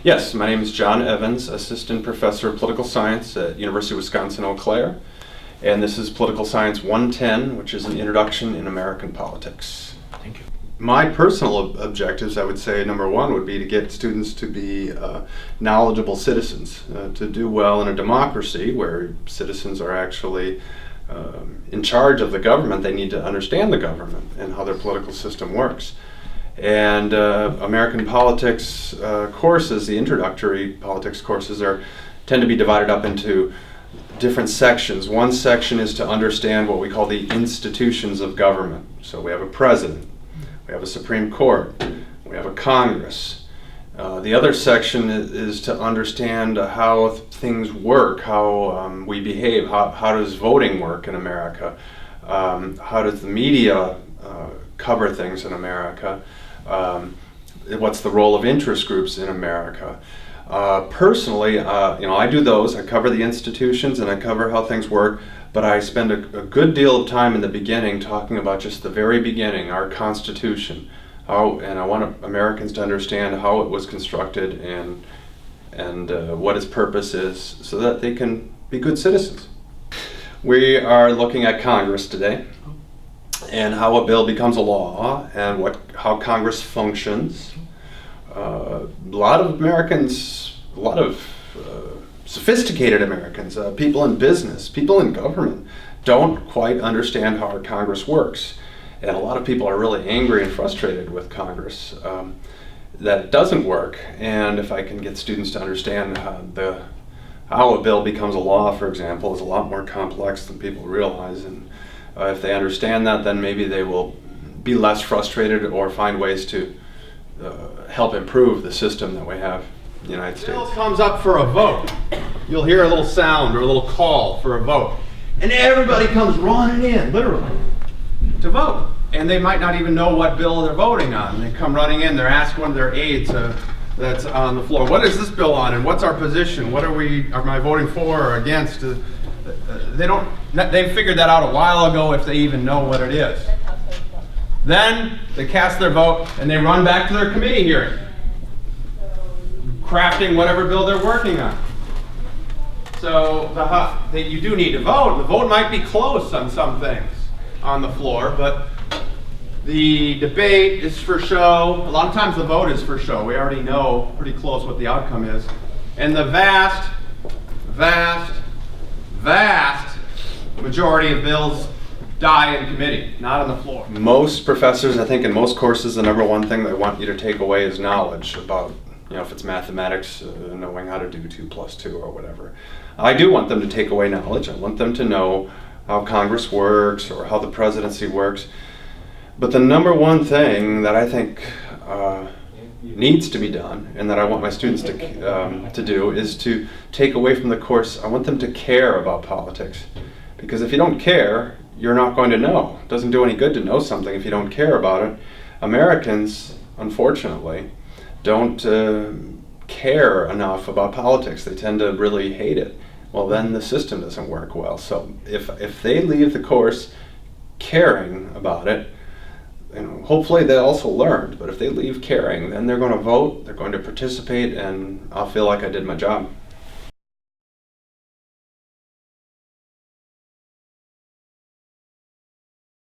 Yes, my name is John Evans, Assistant Professor of Political Science at University of Wisconsin-Eau Claire, and this is Political Science 110, which is an introduction in American politics. Thank you. My personal objectives, I would say, number one would be to get students to be knowledgeable citizens, to do well in a democracy where citizens are actually in charge of the government. They need to understand the government and how their political system works. And American politics courses, the introductory politics courses, tend to be divided up into different sections. One section is to understand what we call the institutions of government. So we have a president, we have a Supreme Court, we have a Congress. The other section is to understand how things work, how we behave, how does voting work in America, how does the media cover things in America, what's the role of interest groups in America. Personally, I do those. I cover the institutions and I cover how things work, but I spend a good deal of time in the beginning talking about just the very beginning, our Constitution, and I want Americans to understand how it was constructed and what its purpose is, so that they can be good citizens. We are looking at Congress today, and how a bill becomes a law, and how Congress functions. A lot of Americans, sophisticated Americans, people in business, people in government, don't quite understand how our Congress works. And a lot of people are really angry and frustrated with Congress that it doesn't work. And if I can get students to understand how a bill becomes a law, for example, is a lot more complex than people realize. And if they understand that, then maybe they will be less frustrated or find ways to help improve the system that we have in the United States. The bill comes up for a vote. You'll hear a little sound or a little call for a vote. And everybody comes running in, literally, to vote. And they might not even know what bill they're voting on. They come running in, they're asking one of their aides that's on the floor, what is this bill on and what's our position? Am I voting for or against? They figured that out a while ago, if they even know what it is. Then they cast their vote and they run back to their committee hearing, crafting whatever bill they're working on. So you do need to vote. The vote might be close on some things on the floor, but the debate is for show. A lot of times the vote is for show. We already know pretty close what the outcome is. And the vast majority of bills die in committee, not on the floor. Most professors, I think in most courses, the number one thing they want you to take away is knowledge about, if it's mathematics, knowing how to do 2 + 2 or whatever. I do want them to take away knowledge. I want them to know how Congress works or how the presidency works. But the number one thing that I think needs to be done, and that I want my students to do, is to take away from the course, I want them to care about politics. Because if you don't care, you're not going to know. It doesn't do any good to know something if you don't care about it. Americans, unfortunately, don't care enough about politics. They tend to really hate it. Well, then the system doesn't work well. So if they leave the course caring about it, hopefully they also learned, but if they leave caring, then they're going to vote, they're going to participate, and I'll feel like I did my job.